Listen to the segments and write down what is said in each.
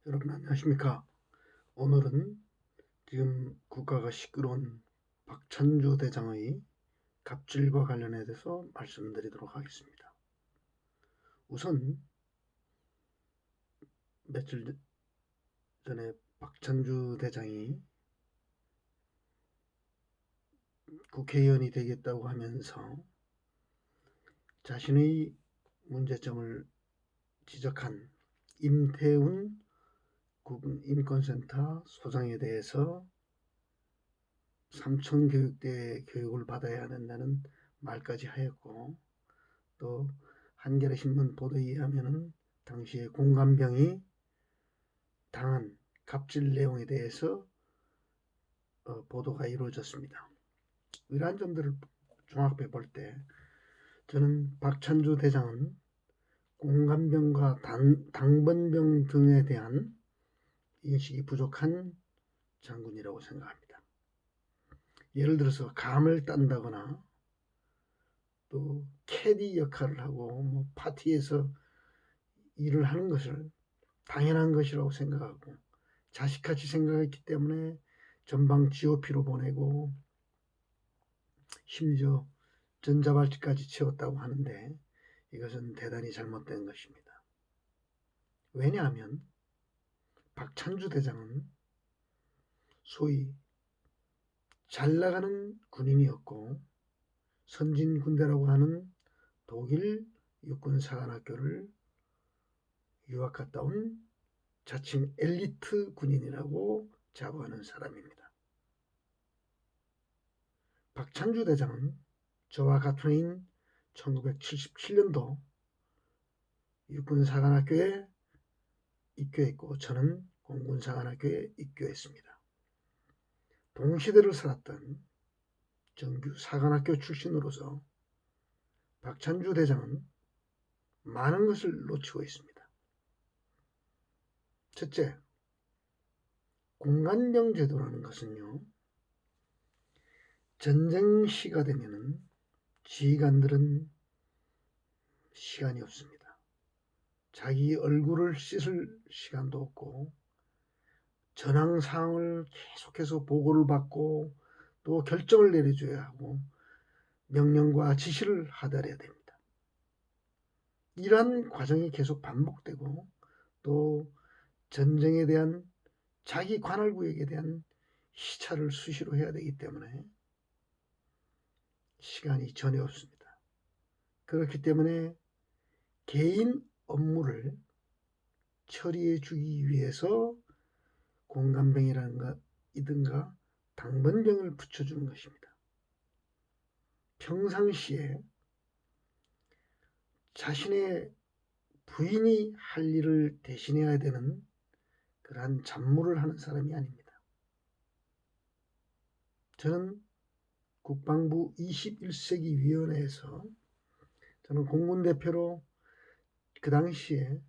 여러분 안녕하십니까? 오늘은 지금 국가가 시끄러운 박찬주 대장의 갑질과 관련해서 말씀드리도록 하겠습니다. 우선 며칠 전에 박찬주 대장이 국회의원이 되겠다고 하면서 자신의 문제점을 지적한 임태훈 국민인권센터 소장에 대해서 삼천교육대 교육을 받아야 한다는 말까지 하였고, 또 한겨레 신문 보도에 의하면 당시에 공감병이 당한 갑질 내용에 대해서 보도가 이루어졌습니다. 이러한 점들을 종합해 볼 때 저는 박찬주 대장은 공감병과 당번병 등에 대한 인식이 부족한 장군이라고 생각합니다. 예를 들어서 감을 딴다거나 또 캐디 역할을 하고 파티에서 일을 하는 것을 당연한 것이라고 생각하고 자식같이 생각했기 때문에 전방 GOP로 보내고 심지어 전자발찌까지 채웠다고 하는데, 이것은 대단히 잘못된 것입니다. 왜냐하면 박찬주 대장은 소위 잘나가는 군인이었고 선진군대라고 하는 독일 육군사관학교를 유학 갔다 온 자칭 엘리트 군인이라고 자부하는 사람입니다. 박찬주 대장은 저와 같은 해인 1977년도 육군사관학교에 입교했고 저는 공군사관학교에 입교했습니다. 동시대를 살았던 정규 사관학교 출신으로서 박찬주 대장은 많은 것을 놓치고 있습니다. 첫째, 공간병 제도라는 것은요, 전쟁 시가 되면은 지휘관들은 시간이 없습니다. 자기 얼굴을 씻을 시간도 없고 전황 상황을 계속해서 보고를 받고 또 결정을 내려줘야 하고 명령과 지시를 하달해야 됩니다. 이러한 과정이 계속 반복되고 또 전쟁에 대한 자기 관할 구역에 대한 시찰을 수시로 해야 되기 때문에 시간이 전혀 없습니다. 그렇기 때문에 개인 업무를 처리해 주기 위해서 공감병이라든가 당번병을 붙여주는 것입니다. 평상시에 자신의 부인이 할 일을 대신해야 되는 그러한 잡무를 하는 사람이 아닙니다. 저는 국방부 21세기 위원회에서 저는 공군 대표로 그 당시에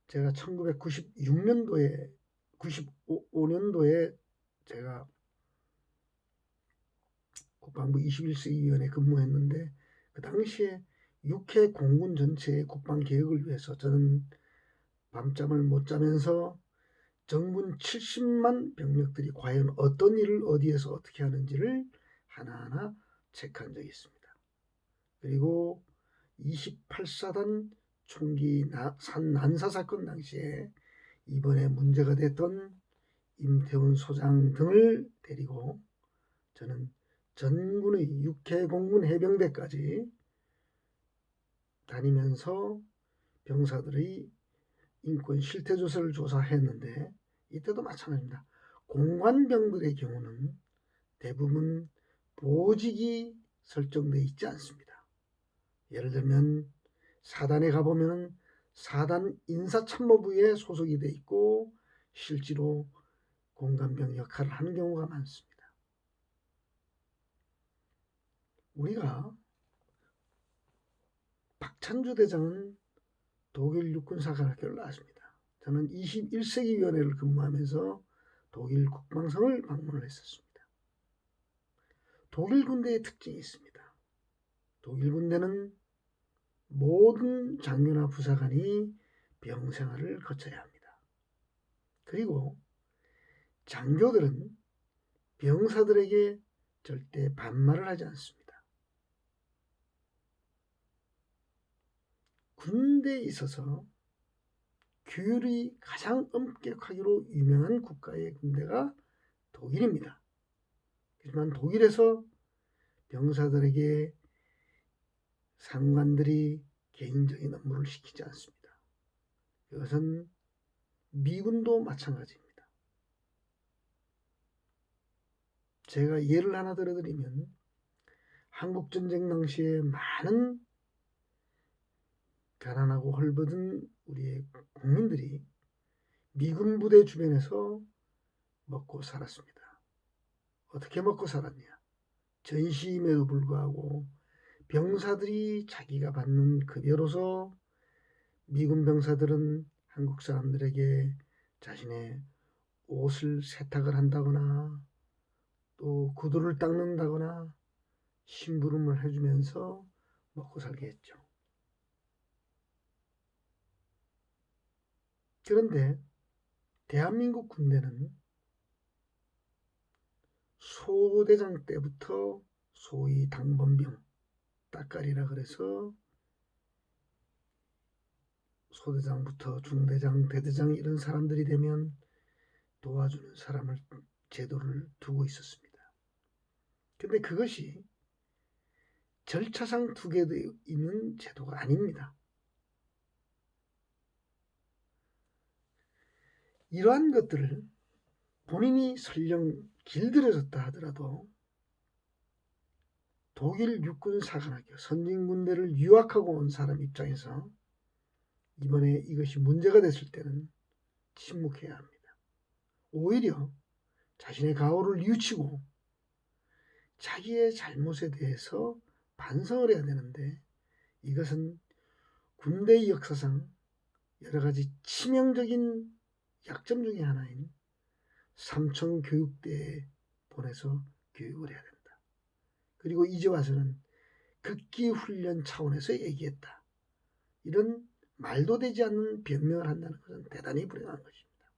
제가 1996년도에 95년도에 제가 국방부 21세기 위원회 근무했는데, 그 당시에 6회 공군 전체의 국방 개혁을 위해서 저는 밤잠을 못 자면서 정군 70만 병력들이 과연 어떤 일을 어디에서 어떻게 하는지를 하나하나 체크한 적이 있습니다. 그리고 28사단 총기 난사 사건 당시에 이번에 문제가 됐던 임태훈 소장 등을 데리고 저는 전군의 6회 공군 해병대까지 다니면서 병사들의 인권 실태조사를 조사했는데, 이때도 마찬가지입니다. 공관병들의 경우는 대부분 보직이 설정되어 있지 않습니다. 예를 들면 사단에 가보면 사단 인사참모부에 소속이 되어 있고 실제로 공관병 역할을 하는 경우가 많습니다. 우리가 박찬주 대장은 독일 육군사관학교를 나왔습니다. 저는 21세기 위원회를 근무하면서 독일 국방성을 방문을 했었습니다. 독일 군대의 특징이 있습니다. 독일 군대는 모든 장교나 부사관이 병생활을 거쳐야 합니다. 그리고 장교들은 병사들에게 절대 반말을 하지 않습니다. 군대에 있어서 규율이 가장 엄격하기로 유명한 국가의 군대가 독일입니다. 하지만 독일에서 병사들에게 상관들이 개인적인 업무를 시키지 않습니다. 이것은 미군도 마찬가지입니다. 제가 예를 하나 들어드리면 한국전쟁 당시에 많은 가난하고 헐벗은 우리의 국민들이 미군 부대 주변에서 먹고 살았습니다. 어떻게 먹고 살았냐? 전시임에도 불구하고 병사들이 자기가 받는 급여로서 미군 병사들은 한국 사람들에게 자신의 옷을 세탁을 한다거나 또 구두를 닦는다거나 심부름을 해주면서 먹고 살게 했죠. 그런데 대한민국 군대는 소대장 때부터 소위 당번병, 따까리라 그래서 소대장부터 중대장, 대대장 이런 사람들이 되면 도와주는 사람을 제도를 두고 있었습니다. 근데 그것이 절차상 두게 되어 있는 제도가 아닙니다. 이러한 것들을 본인이 설령 길들여졌다 하더라도 독일 육군 사관학교 선진군대를 유학하고 온 사람 입장에서 이번에 이것이 문제가 됐을 때는 침묵해야 합니다. 오히려 자신의 가오를 뉘우치고 자기의 잘못에 대해서 반성을 해야 되는데 이것은 군대의 역사상 여러 가지 치명적인 약점 중에 하나인 삼청 교육대에 보내서 교육을 해야 된다. 그리고 이제 와서는 극기 훈련 차원에서 얘기했다. 이런 말도 되지 않는 변명을 한다는 것은 대단히 불행한 것입니다.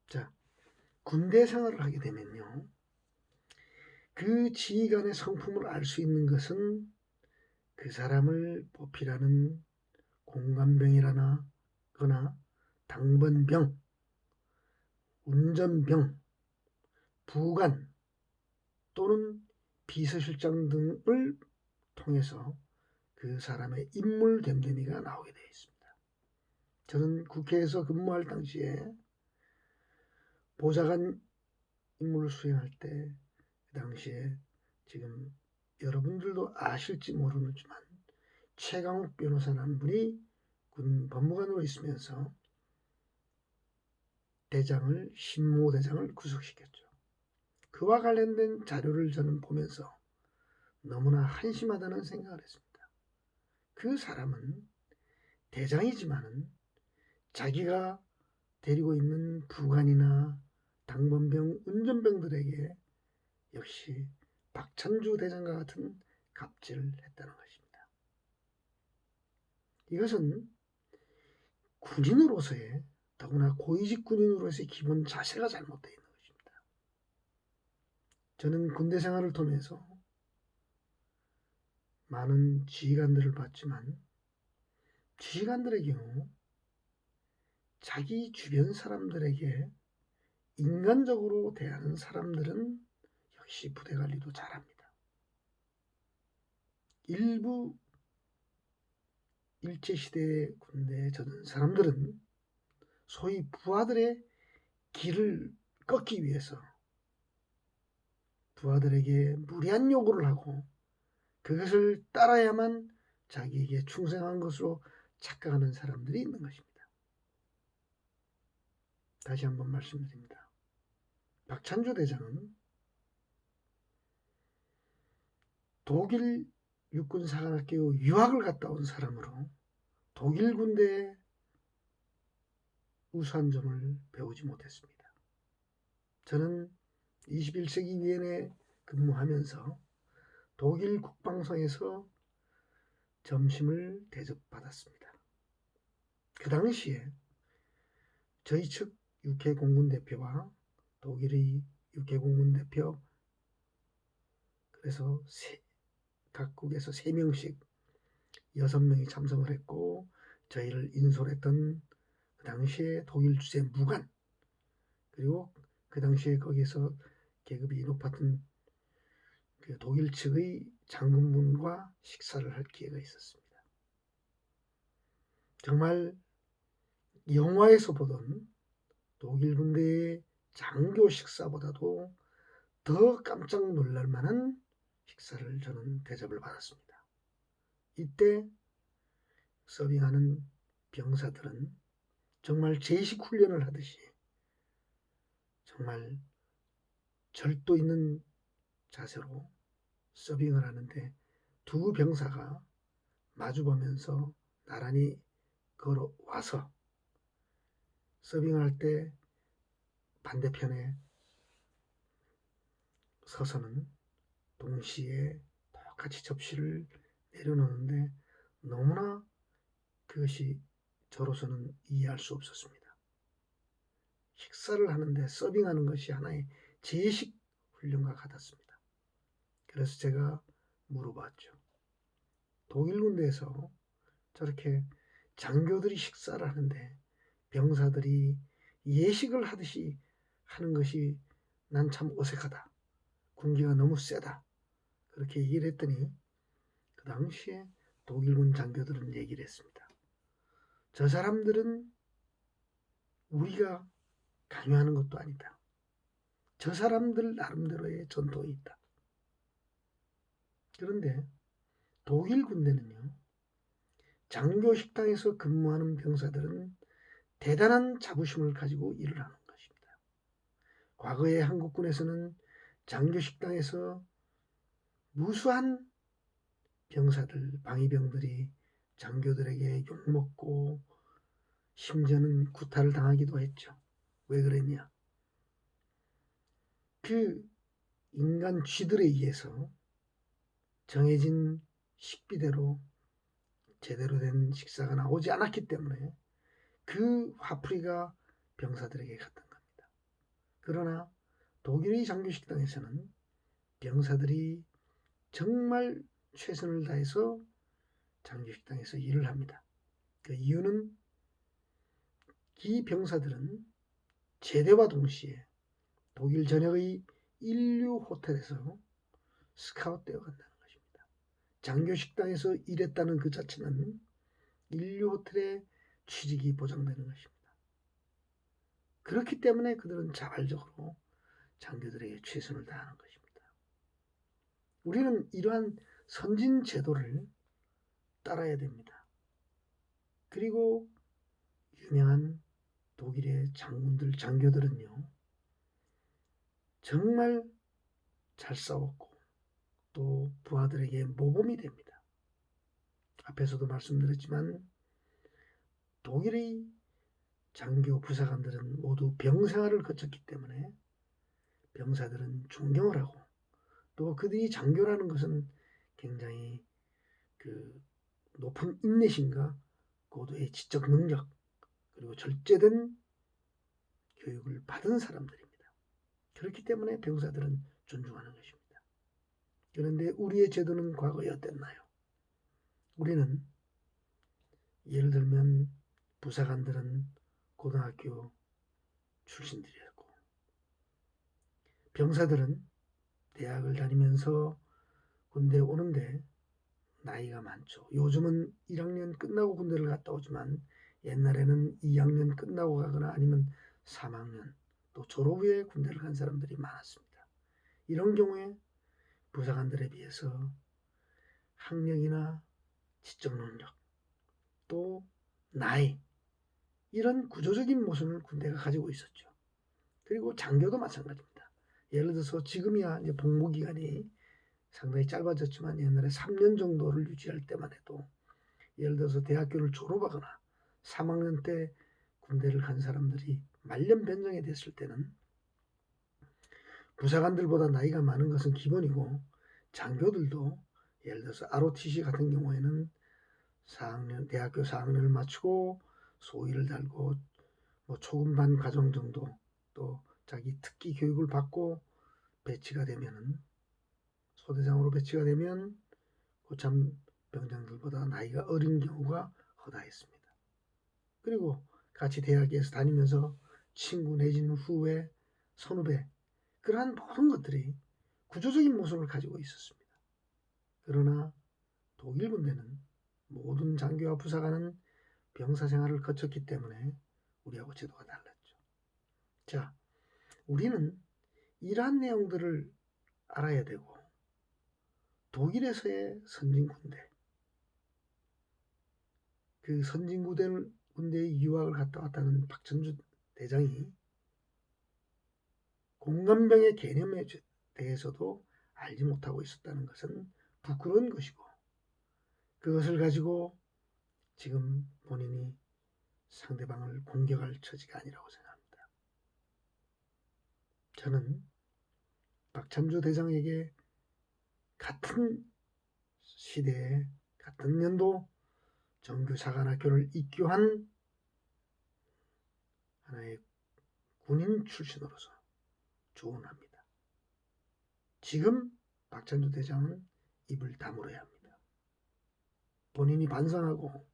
자, 군대 생활을 하게 되면요. 그 지휘관의 성품을 알 수 있는 것은 그 사람을 보필하는 공관병이라거나 당번병, 운전병, 부관 또는 비서실장 등을 통해서 그 사람의 인물 됨됨이가 나오게 되어 있습니다. 저는 국회에서 근무할 당시에 보좌관 임무를 수행할 때 그 당시에 지금 여러분들도 아실지 모르지만 최강욱 변호사라는 분이 군 법무관으로 있으면서 신모대장을 구속시켰죠. 그와 관련된 자료를 저는 보면서 너무나 한심하다는 생각을 했습니다. 그 사람은 대장이지만은 자기가 데리고 있는 부관이나 당번병, 운전병들에게 역시 박찬주 대장과 같은 갑질을 했다는 것입니다. 이것은 군인으로서의 더구나 고위직 군인으로서의 기본 자세가 잘못되어 있는 것입니다. 저는 군대 생활을 통해서 많은 지휘관들을 봤지만 지휘관들의 경우 자기 주변 사람들에게 인간적으로 대하는 사람들은 역시 부대 관리도 잘합니다. 일부 일제시대의 군대에 젖은 사람들은 소위 부하들의 길을 꺾기 위해서 부하들에게 무리한 요구를 하고 그것을 따라야만 자기에게 충성한 것으로 착각하는 사람들이 있는 것입니다. 다시 한번 말씀드립니다. 박찬주 대장은 독일 육군사관학교 유학을 갔다 온 사람으로 독일 군대의 우수한 점을 배우지 못했습니다. 저는 21세기 위엔에 근무하면서 독일 국방성에서 점심을 대접받았습니다. 그 당시에 저희 측 UK 공군 대표와 독일의 UK 공군 대표, 그래서 각국에서 3명씩 6명이 참석을 했고, 저희를 인솔했던 그 당시에 독일 주재 무관, 그리고 그 당시에 거기서 계급이 높았던 그 독일 측의 장군분과 식사를 할 기회가 있었습니다. 정말 영화에서 보던 독일 군대의 장교 식사보다도 더 깜짝 놀랄 만한 식사를 저는 대접을 받았습니다. 이때 서빙하는 병사들은 정말 제식 훈련을 하듯이 정말 절도 있는 자세로 서빙을 하는데, 두 병사가 마주보면서 나란히 걸어와서 서빙할 때 반대편에 서서는 동시에 똑같이 접시를 내려놓는데, 너무나 그것이 저로서는 이해할 수 없었습니다. 식사를 하는데 서빙하는 것이 하나의 제식 훈련과 같았습니다. 그래서 제가 물어봤죠. 독일 군대에서 저렇게 장교들이 식사를 하는데 병사들이 예식을 하듯이 하는 것이 난 참 어색하다. 군기가 너무 세다. 그렇게 얘기를 했더니 그 당시에 독일군 장교들은 얘기를 했습니다. 저 사람들은 우리가 강요하는 것도 아니다. 저 사람들 나름대로의 전통이 있다. 그런데 독일 군대는요, 장교 식당에서 근무하는 병사들은 대단한 자부심을 가지고 일을 하는 것입니다. 과거에 한국군에서는 장교 식당에서 무수한 병사들, 방위병들이 장교들에게 욕먹고 심지어는 구타를 당하기도 했죠. 왜 그랬냐? 그 인간 쥐들에 의해서 정해진 식비대로 제대로 된 식사가 나오지 않았기 때문에 그 화풀이가 병사들에게 갔던 겁니다. 그러나 독일의 장교 식당에서는 병사들이 정말 최선을 다해서 장교 식당에서 일을 합니다. 그 이유는 이 병사들은 제대와 동시에 독일 전역의 인류 호텔에서 스카웃되어 간다는 것입니다. 장교 식당에서 일했다는 그 자체는 인류 호텔의 취직이 보장되는 것입니다. 그렇기 때문에 그들은 자발적으로 장교들에게 최선을 다하는 것입니다. 우리는 이러한 선진 제도를 따라야 됩니다. 그리고 유명한 독일의 장군들, 장교들은요, 정말 잘 싸웠고 또 부하들에게 모범이 됩니다. 앞에서도 말씀드렸지만 독일의 장교 부사관들은 모두 병생활을 거쳤기 때문에 병사들은 존경을 하고, 또 그들이 장교라는 것은 굉장히 그 높은 인내심과 고도의 지적 능력, 그리고 절제된 교육을 받은 사람들입니다. 그렇기 때문에 병사들은 존중하는 것입니다. 그런데 우리의 제도는 과거에 어땠나요? 우리는 예를 들면 부사관들은 고등학교 출신들이었고, 병사들은 대학을 다니면서 군대에 오는데 나이가 많죠. 요즘은 1학년 끝나고 군대를 갔다 오지만 옛날에는 2학년 끝나고 가거나 아니면 3학년 또 졸업 후에 군대를 간 사람들이 많았습니다. 이런 경우에 부사관들에 비해서 학력이나 지적 능력, 또 나이, 이런 구조적인 모순을 군대가 가지고 있었죠. 그리고 장교도 마찬가지입니다. 예를 들어서 지금이야 이제 복무 기간이 상당히 짧아졌지만 옛날에 3년 정도를 유지할 때만 해도, 예를 들어서 대학교를 졸업하거나 3학년 때 군대를 간 사람들이 말년 변경이 됐을 때는 부사관들보다 나이가 많은 것은 기본이고, 장교들도 예를 들어서 ROTC 같은 경우에는 4학년, 대학교 4학년을 마치고 소위를 달고 뭐 초급반 과정 정도 또 자기 특기 교육을 받고 배치가 되면은 소대장으로 배치가 되면 고참 병장들보다 나이가 어린 경우가 허다했습니다. 그리고 같이 대학에서 다니면서 친구 내지는 후배, 선후배 그러한 모든 것들이 구조적인 모습을 가지고 있었습니다. 그러나 독일 군대는 모든 장교와 부사관은 병사 생활을 거쳤기 때문에 우리하고 제도가 달랐죠. 자, 우리는 이러한 내용들을 알아야 되고 독일에서의 선진군대, 그 선진군대의 유학을 갔다 왔다는 박찬주 대장이 공감병의 개념에 대해서도 알지 못하고 있었다는 것은 부끄러운 것이고 그것을 가지고 지금 본인이 상대방을 공격할 처지가 아니라고 생각합니다. 저는 박찬주 대장에게 같은 시대에 같은 연도 정규사관학교를 입교한 하나의 군인 출신으로서 조언합니다. 지금 박찬주 대장은 입을 다물어야 합니다. 본인이 반성하고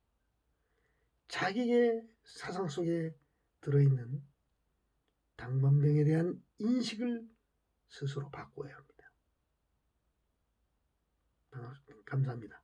자기의 사상 속에 들어있는 당번병에 대한 인식을 스스로 바꿔야 합니다. 감사합니다.